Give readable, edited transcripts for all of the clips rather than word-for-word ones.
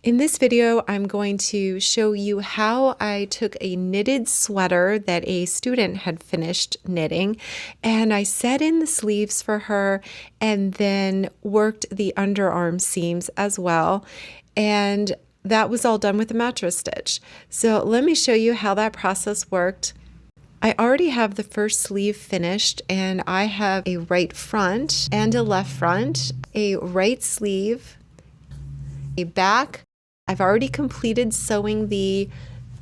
In this video, I'm going to show you how I took a knitted sweater that a student had finished knitting, and I set in the sleeves for her and then worked the underarm seams as well. And that was all done with the mattress stitch. So let me show you how that process worked. I already have the first sleeve finished, and I have a right front and a left front, a right sleeve, a back. I've already completed sewing the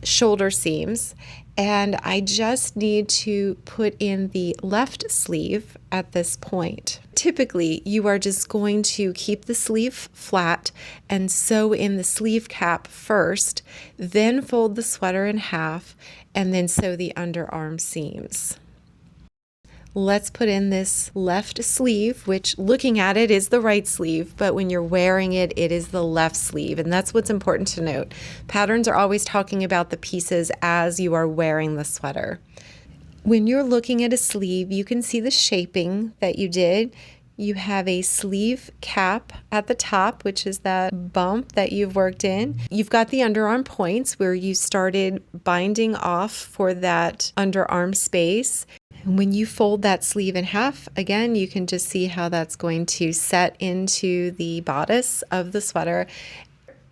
shoulder seams, and I just need to put in the left sleeve at this point. Typically, you are just going to keep the sleeve flat and sew in the sleeve cap first, then fold the sweater in half, and then sew the underarm seams. Let's put in this left sleeve, which looking at it is the right sleeve, but when you're wearing it, it is the left sleeve. And that's what's important to note. Patterns are always talking about the pieces as you are wearing the sweater. When you're looking at a sleeve, you can see the shaping that you did. You have a sleeve cap at the top, which is that bump that you've worked in. You've got the underarm points where you started binding off for that underarm space. When you fold that sleeve in half, again, you can just see how that's going to set into the bodice of the sweater.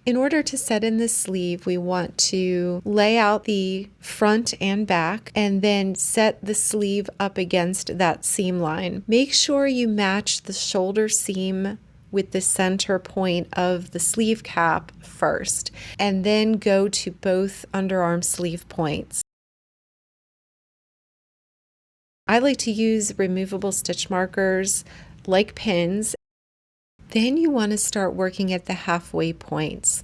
In order to set in the sleeve, we want to lay out the front and back and then set the sleeve up against that seam line. Make sure you match the shoulder seam with the center point of the sleeve cap first, and then go to both underarm sleeve points. I like to use removable stitch markers like pins. Then you want to start working at the halfway points.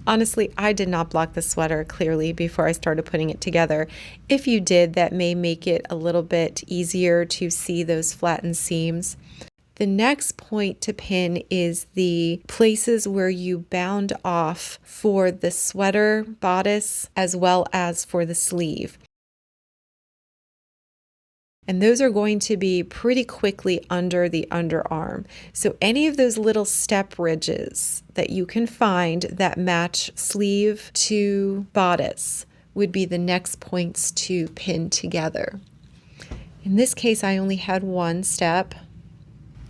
Honestly, I did not block the sweater clearly before I started putting it together. If you did, that may make it a little bit easier to see those flattened seams. The next point to pin is the places where you bound off for the sweater bodice as well as for the sleeve. And those are going to be pretty quickly under the underarm. So any of those little step ridges that you can find that match sleeve to bodice would be the next points to pin together. In this case, I only had one step.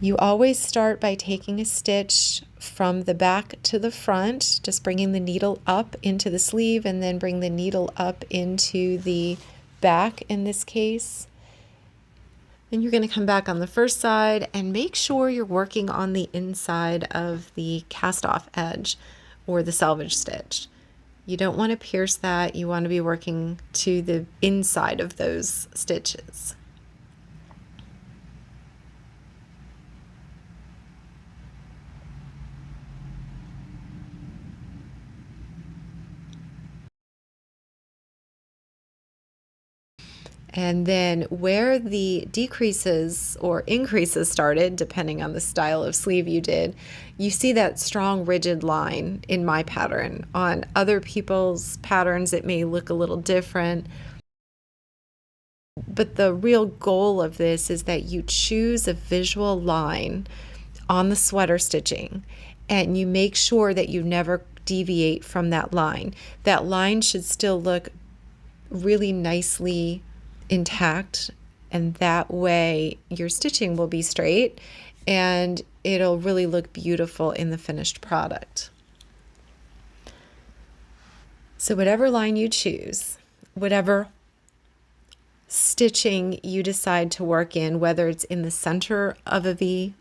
You always start by taking a stitch from the back to the front, just bringing the needle up into the sleeve and then bring the needle up into the back in this case. Then you're going to come back on the first side and make sure you're working on the inside of the cast off edge or the selvage stitch. You don't want to pierce that. You want to be working to the inside of those stitches. And then where the decreases or increases started, depending on the style of sleeve you did, you see that strong rigid line in my pattern. On other people's patterns, it may look a little different. But the real goal of this is that you choose a visual line on the sweater stitching, and you make sure that you never deviate from that line. That line should still look really nicely intact, and that way your stitching will be straight and it'll really look beautiful in the finished product. So whatever line you choose, whatever stitching you decide to work in, whether it's in the center of a V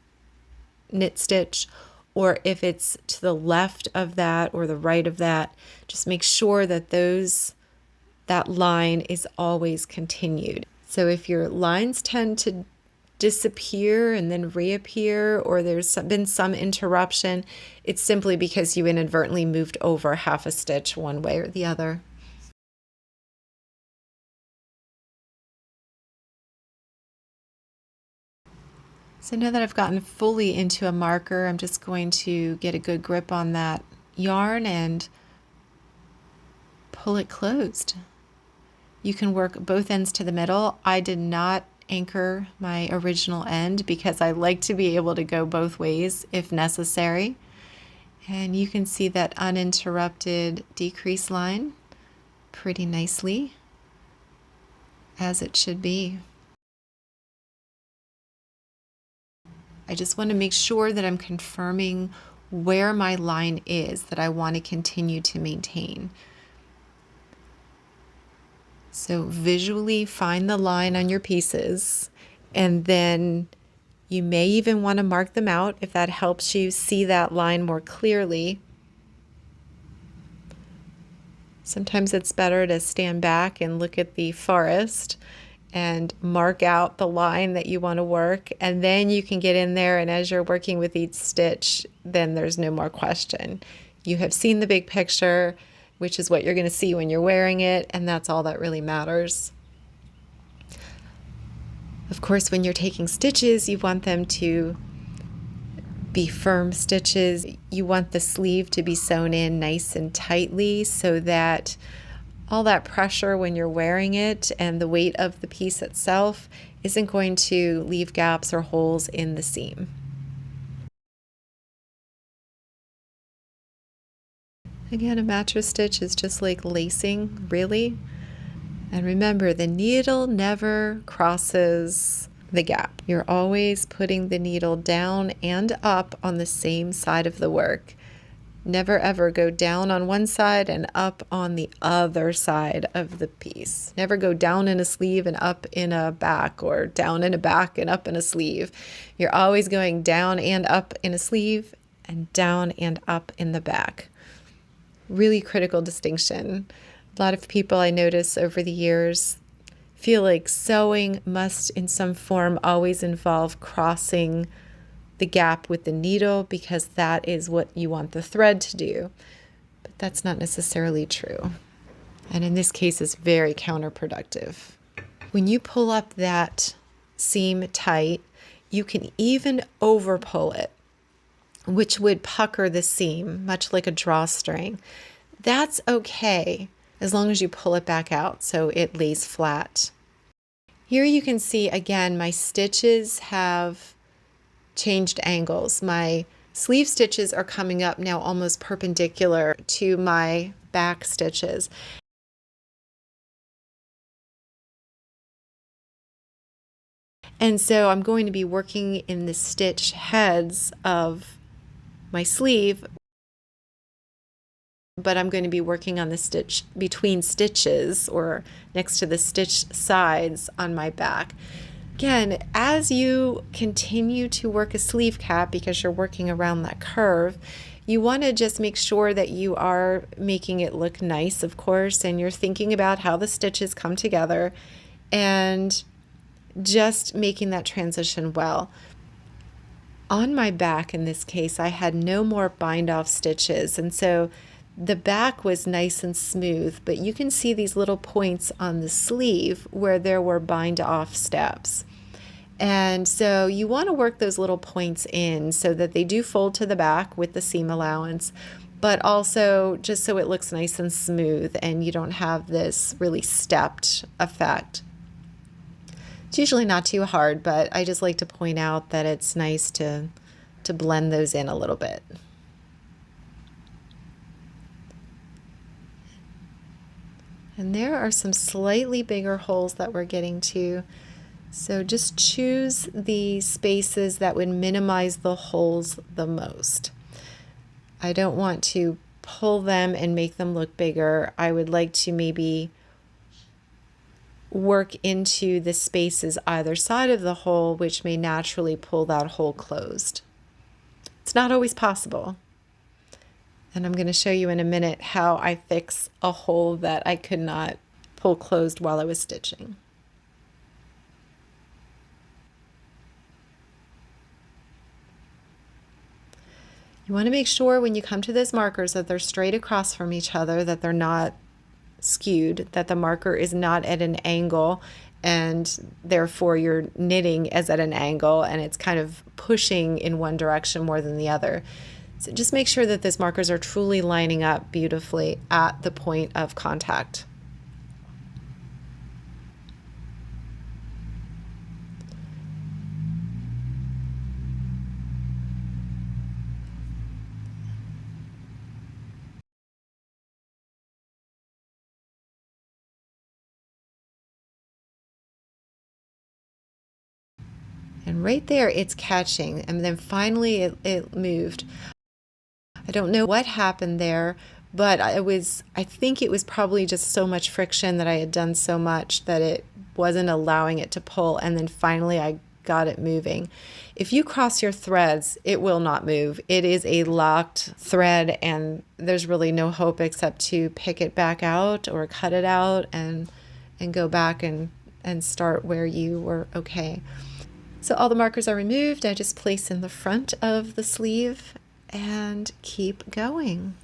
knit stitch or if it's to the left of that or the right of that, just make sure that that line is always continued. So if your lines tend to disappear and then reappear, or there's been some interruption, it's simply because you inadvertently moved over half a stitch one way or the other. So now that I've gotten fully into a marker, I'm just going to get a good grip on that yarn and pull it closed. You can work both ends to the middle. I did not anchor my original end because I like to be able to go both ways if necessary. And you can see that uninterrupted decrease line pretty nicely, as it should be. I just want to make sure that I'm confirming where my line is that I want to continue to maintain. So visually find the line on your pieces, and then you may even want to mark them out if that helps you see that line more clearly. Sometimes it's better to stand back and look at the forest and mark out the line that you want to work, and then you can get in there, and as you're working with each stitch, then there's no more question. You have seen the big picture, which is what you're going to see when you're wearing it, and that's all that really matters. Of course, when you're taking stitches, you want them to be firm stitches. You want the sleeve to be sewn in nice and tightly so that all that pressure when you're wearing it and the weight of the piece itself isn't going to leave gaps or holes in the seam. Again, a mattress stitch is just like lacing, really. And remember, the needle never crosses the gap. You're always putting the needle down and up on the same side of the work. Never ever go down on one side and up on the other side of the piece. Never go down in a sleeve and up in a back, or down in a back and up in a sleeve. You're always going down and up in a sleeve and down and up in the back. Really critical distinction. A lot of people I notice over the years feel like sewing must in some form always involve crossing the gap with the needle because that is what you want the thread to do. But that's not necessarily true. And in this case, it's very counterproductive. When you pull up that seam tight, you can even over pull it, which would pucker the seam, much like a drawstring. That's okay, as long as you pull it back out so it lays flat. Here you can see, again, my stitches have changed angles. My sleeve stitches are coming up now almost perpendicular to my back stitches. And so I'm going to be working in the stitch heads of my sleeve, but I'm going to be working on the stitch between stitches or next to the stitch sides on my back. Again, as you continue to work a sleeve cap, because you're working around that curve, you want to just make sure that you are making it look nice, of course, and you're thinking about how the stitches come together and just making that transition well. On my back, in this case, I had no more bind off stitches, and so the back was nice and smooth, but you can see these little points on the sleeve where there were bind off steps. And so you want to work those little points in so that they do fold to the back with the seam allowance, but also just so it looks nice and smooth and you don't have this really stepped effect. It's usually not too hard, but I just like to point out that it's nice to blend those in a little bit. And there are some slightly bigger holes that we're getting to. So just choose the spaces that would minimize the holes the most. I don't want to pull them and make them look bigger. I would like to maybe work into the spaces either side of the hole, which may naturally pull that hole closed. It's not always possible. And I'm going to show you in a minute how I fix a hole that I could not pull closed while I was stitching. You want to make sure when you come to those markers that they're straight across from each other, that they're not skewed, that the marker is not at an angle, and therefore your knitting is at an angle and it's kind of pushing in one direction more than the other. So just make sure that those markers are truly lining up beautifully at the point of contact. And right there, it's catching. And then finally it moved. I don't know what happened there, but I think it was probably just so much friction that I had done so much that it wasn't allowing it to pull. And then finally I got it moving. If you cross your threads, it will not move. It is a locked thread and there's really no hope except to pick it back out or cut it out and go back and start where you were okay. So all the markers are removed. I just place in the front of the sleeve and keep going.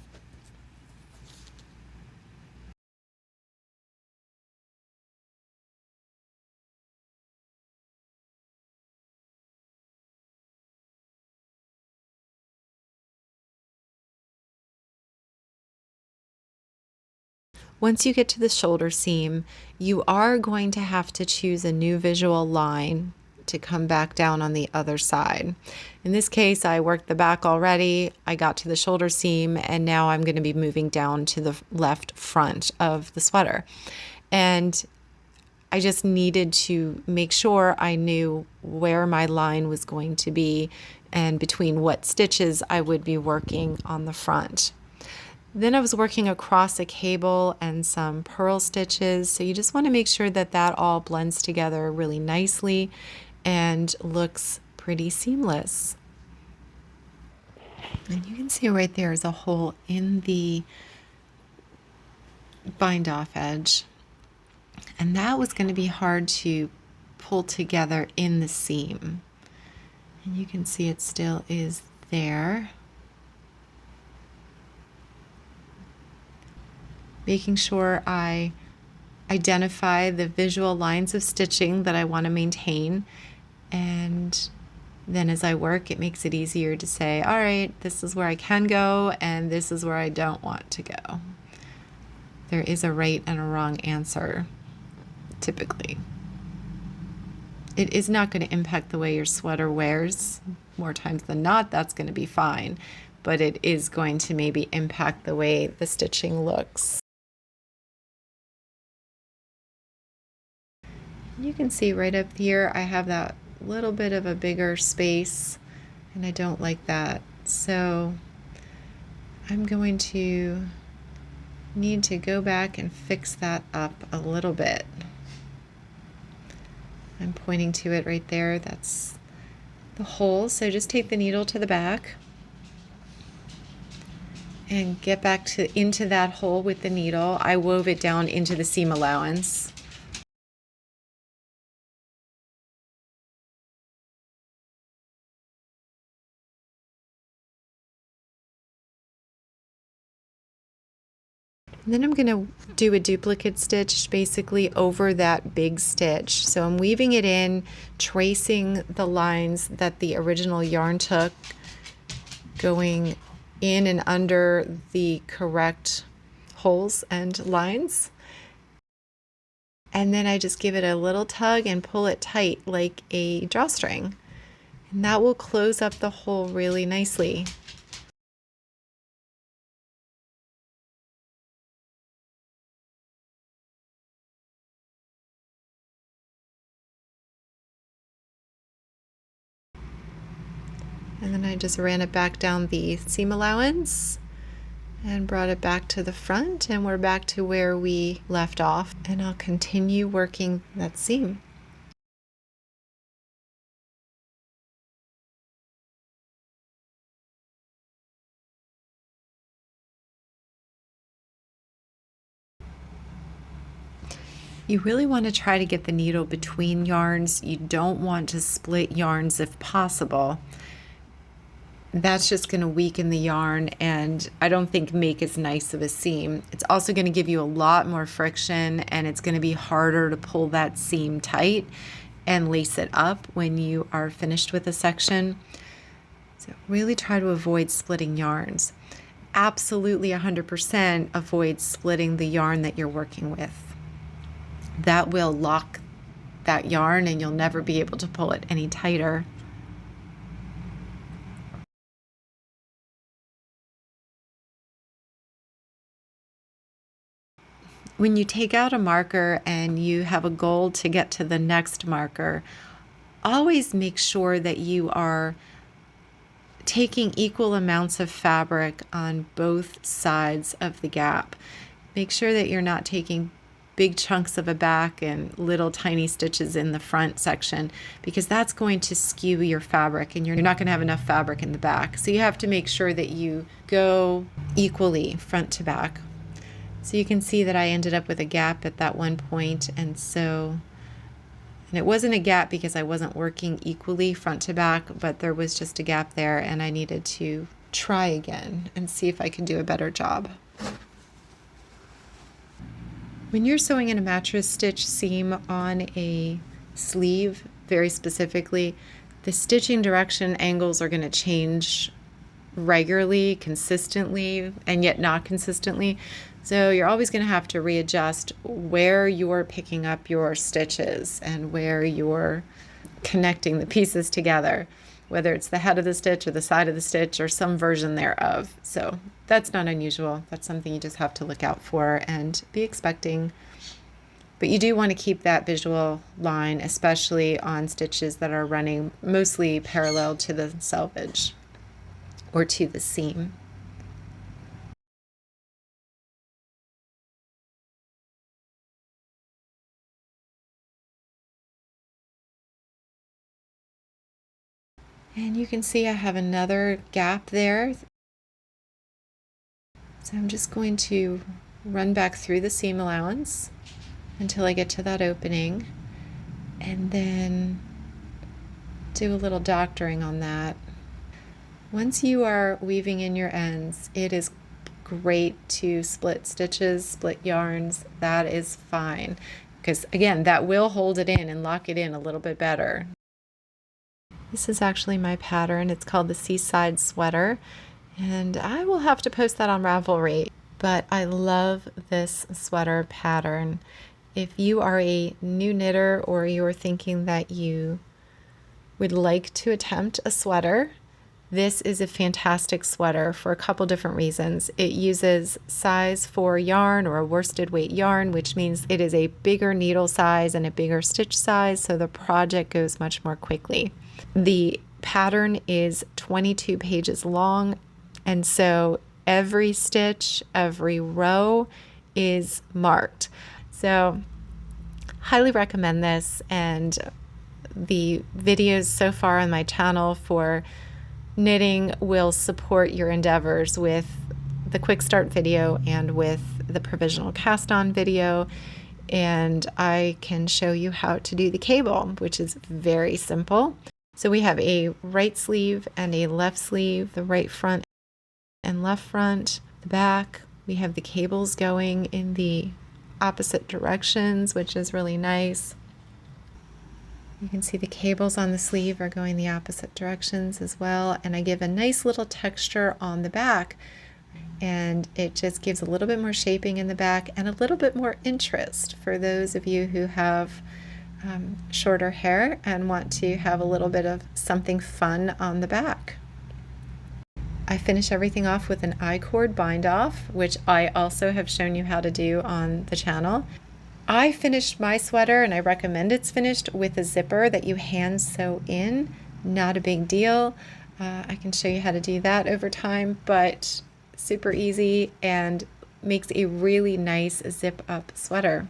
Once you get to the shoulder seam, you are going to have to choose a new visual line to come back down on the other side. In this case, I worked the back already. I got to the shoulder seam, and now I'm going to be moving down to the left front of the sweater. And I just needed to make sure I knew where my line was going to be and between what stitches I would be working on the front. Then I was working across a cable and some purl stitches, so you just want to make sure that that all blends together really nicely and looks pretty seamless. And you can see right there is a hole in the bind off edge, and that was going to be hard to pull together in the seam. And you can see it still is there. Making sure I identify the visual lines of stitching that I want to maintain, and then as I work it makes it easier to say, all right, this is where I can go and this is where I don't want to go. There is a right and a wrong answer typically. It is not going to impact the way your sweater wears. More times than not, that's going to be fine, but it is going to maybe impact the way the stitching looks. You can see right up here I have that little bit of a bigger space and I don't like that. So I'm going to need to go back and fix that up a little bit. I'm pointing to it right there. That's the hole. So just take the needle to the back and get back into that hole with the needle. I wove it down into the seam allowance. And then I'm going to do a duplicate stitch basically over that big stitch. So I'm weaving it in, tracing the lines that the original yarn took, going in and under the correct holes and lines. And then I just give it a little tug and pull it tight like a drawstring. And that will close up the hole really nicely. And then I just ran it back down the seam allowance and brought it back to the front, and we're back to where we left off, and I'll continue working that seam. You really want to try to get the needle between yarns. You don't want to split yarns if possible. That's just going to weaken the yarn and I don't think make as nice of a seam. It's also going to give you a lot more friction and it's going to be harder to pull that seam tight and lace it up when you are finished with a section. So really try to avoid splitting yarns. Absolutely 100% avoid splitting the yarn that you're working with. That will lock that yarn and you'll never be able to pull it any tighter. When you take out a marker and you have a goal to get to the next marker, always make sure that you are taking equal amounts of fabric on both sides of the gap. Make sure that you're not taking big chunks of a back and little tiny stitches in the front section, because that's going to skew your fabric and you're not going to have enough fabric in the back. So you have to make sure that you go equally front to back. So you can see that I ended up with a gap at that one point, and it wasn't a gap because I wasn't working equally front to back, but there was just a gap there and I needed to try again and see if I can do a better job. When you're sewing in a mattress stitch seam on a sleeve, very specifically, the stitching direction angles are going to change regularly, consistently, and yet not consistently. So you're always going to have to readjust where you're picking up your stitches and where you're connecting the pieces together, whether it's the head of the stitch or the side of the stitch or some version thereof. So that's not unusual. That's something you just have to look out for and be expecting. But you do want to keep that visual line, especially on stitches that are running mostly parallel to the selvage or to the seam. And you can see I have another gap there. So I'm just going to run back through the seam allowance until I get to that opening, and then do a little doctoring on that. Once you are weaving in your ends, it is great to split stitches, split yarns. That is fine, because again, that will hold it in and lock it in a little bit better. This is actually my pattern. It's called the Seaside Sweater, and I will have to post that on Ravelry. But I love this sweater pattern. If you are a new knitter or you're thinking that you would like to attempt a sweater, this is a fantastic sweater for a couple different reasons. It uses size 4 yarn or a worsted weight yarn, which means it is a bigger needle size and a bigger stitch size, so the project goes much more quickly. The pattern is 22 pages long, and so every stitch, every row is marked. So highly recommend this, and the videos so far on my channel for knitting will support your endeavors with the quick start video and with the provisional cast on video, and I can show you how to do the cable, which is very simple. So we have a right sleeve and a left sleeve, the right front and left front, the back. We have the cables going in the opposite directions, which is really nice. You can see the cables on the sleeve are going the opposite directions as well, and I give a nice little texture on the back, and it just gives a little bit more shaping in the back and a little bit more interest for those of you who have shorter hair and want to have a little bit of something fun on the back. I finish everything off with an I-cord bind off, which I also have shown you how to do on the channel. I finished my sweater, and I recommend it's finished with a zipper that you hand sew in. Not a big deal. I can show you how to do that over time, but super easy and makes a really nice zip up sweater.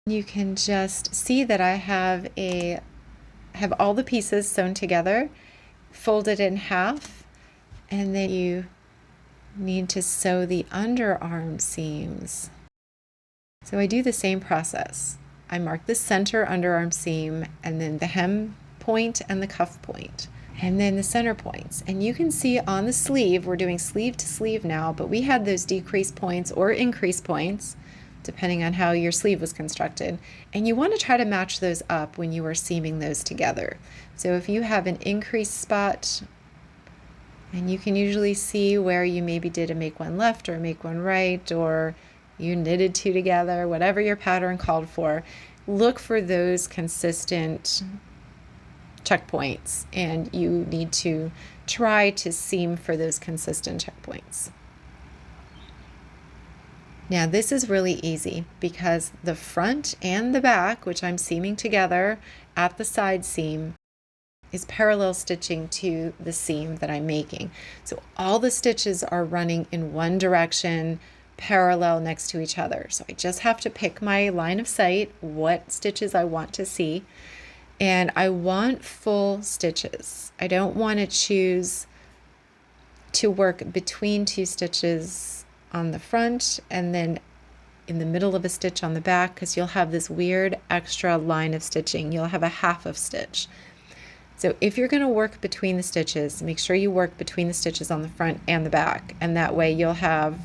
You can just see that I have all the pieces sewn together, folded in half, and then you need to sew the underarm seams. So I do the same process. I mark the center underarm seam, and then the hem point and the cuff point, and then the center points. And you can see on the sleeve, we're doing sleeve to sleeve now, but we had those decrease points or increase points depending on how your sleeve was constructed, and you want to try to match those up when you are seaming those together. So if you have an increase spot, and you can usually see where you maybe did a make one left or a make one right, or you knitted two together, whatever your pattern called for, look for those consistent checkpoints, and you need to try to seam for those consistent checkpoints. Now this is really easy because the front and the back, which I'm seaming together at the side seam, is parallel stitching to the seam that I'm making. So all the stitches are running in one direction, parallel next to each other. So I just have to pick my line of sight, what stitches I want to see, and I want full stitches. I don't want to choose to work between two stitches on the front and then in the middle of a stitch on the back, because you'll have this weird extra line of stitching. You'll have a half of stitch. So if you're going to work between the stitches, make sure you work between the stitches on the front and the back, and that way you'll have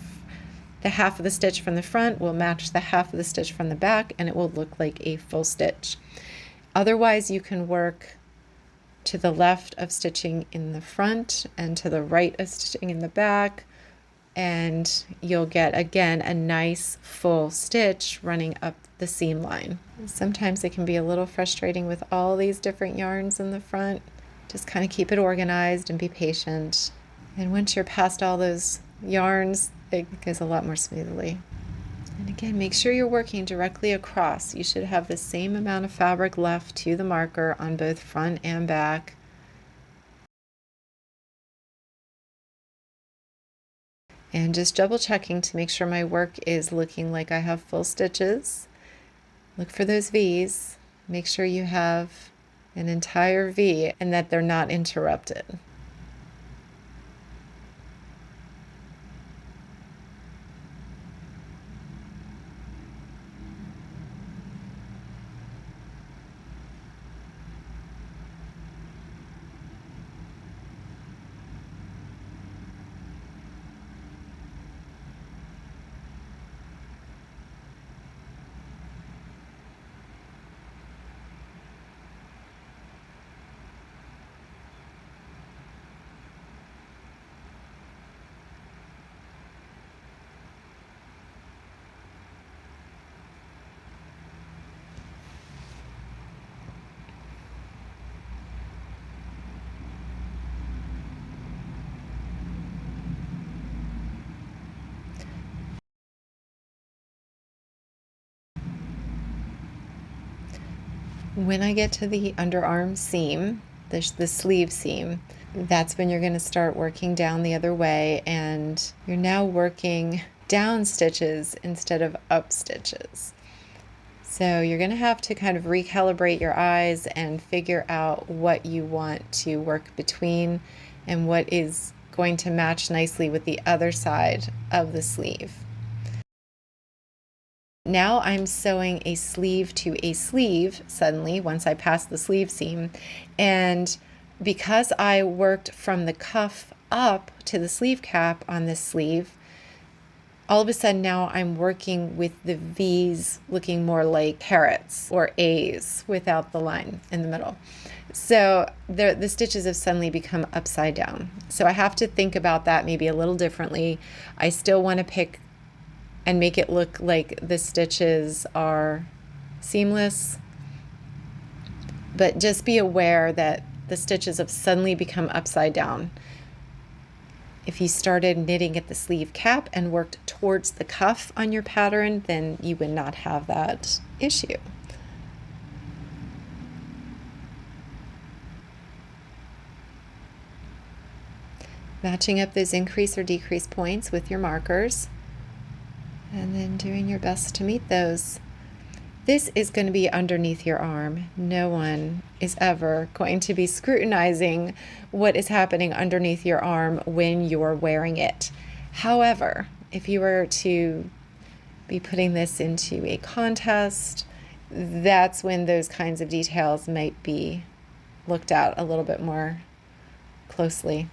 the half of the stitch from the front will match the half of the stitch from the back, and it will look like a full stitch. Otherwise, you can work to the left of stitching in the front and to the right of stitching in the back, and you'll get again a nice full stitch running up the seam line. Sometimes it can be a little frustrating with all these different yarns in the front. Just kind of keep it organized and be patient. And once you're past all those yarns, it goes a lot more smoothly. And again, make sure you're working directly across. You should have the same amount of fabric left to the marker on both front and back. And just double checking to make sure my work is looking like I have full stitches. Look for those V's. Make sure you have an entire V and that they're not interrupted. When I get to the underarm seam, the sleeve seam, that's when you're going to start working down the other way, and you're now working down stitches instead of up stitches. So you're going to have to kind of recalibrate your eyes and figure out what you want to work between and what is going to match nicely with the other side of the sleeve. Now I'm sewing a sleeve to a sleeve suddenly once I pass the sleeve seam, and because I worked from the cuff up to the sleeve cap on this sleeve, all of a sudden now I'm working with the V's looking more like carrots or A's without the line in the middle. So the stitches have suddenly become upside down. So I have to think about that maybe a little differently. I still want to pick and make it look like the stitches are seamless, but just be aware that the stitches have suddenly become upside down. If you started knitting at the sleeve cap and worked towards the cuff on your pattern, then you would not have that issue. Matching up those increase or decrease points with your markers, and then doing your best to meet those. This is going to be underneath your arm. No one is ever going to be scrutinizing what is happening underneath your arm when you're wearing it. However, if you were to be putting this into a contest, that's when those kinds of details might be looked at a little bit more closely.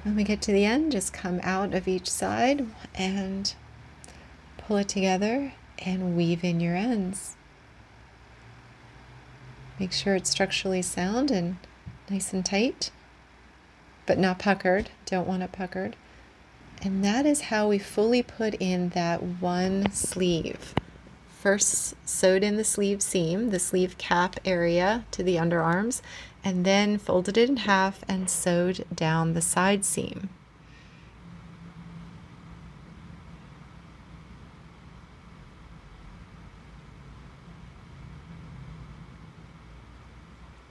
When we get to the end, just come out of each side and pull it together and weave in your ends. Make sure it's structurally sound and nice and tight, but not puckered. Don't want it puckered. And that is how we fully put in that one sleeve. First sewed in the sleeve seam, the sleeve cap area to the underarms, and then folded it in half and sewed down the side seam.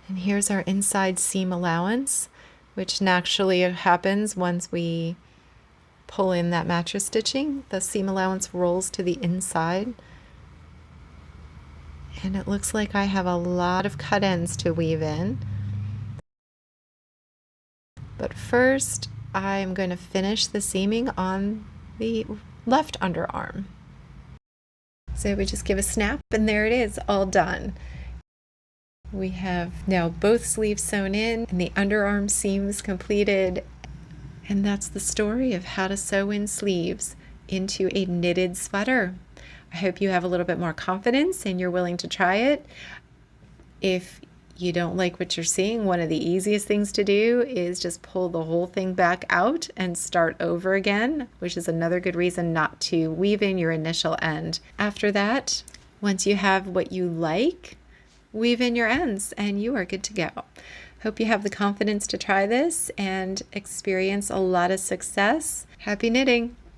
And here's our inside seam allowance, which naturally happens once we pull in that mattress stitching. The seam allowance rolls to the inside. And it looks like I have a lot of cut ends to weave in. But first, I'm going to finish the seaming on the left underarm. So we just give a snap and there it is, all done. We have now both sleeves sewn in and the underarm seams completed. And that's the story of how to sew in sleeves into a knitted sweater. I hope you have a little bit more confidence and you're willing to try it. If you don't like what you're seeing, one of the easiest things to do is just pull the whole thing back out and start over again, which is another good reason not to weave in your initial end. After that, once you have what you like, weave in your ends and you are good to go. Hope you have the confidence to try this and experience a lot of success. Happy knitting!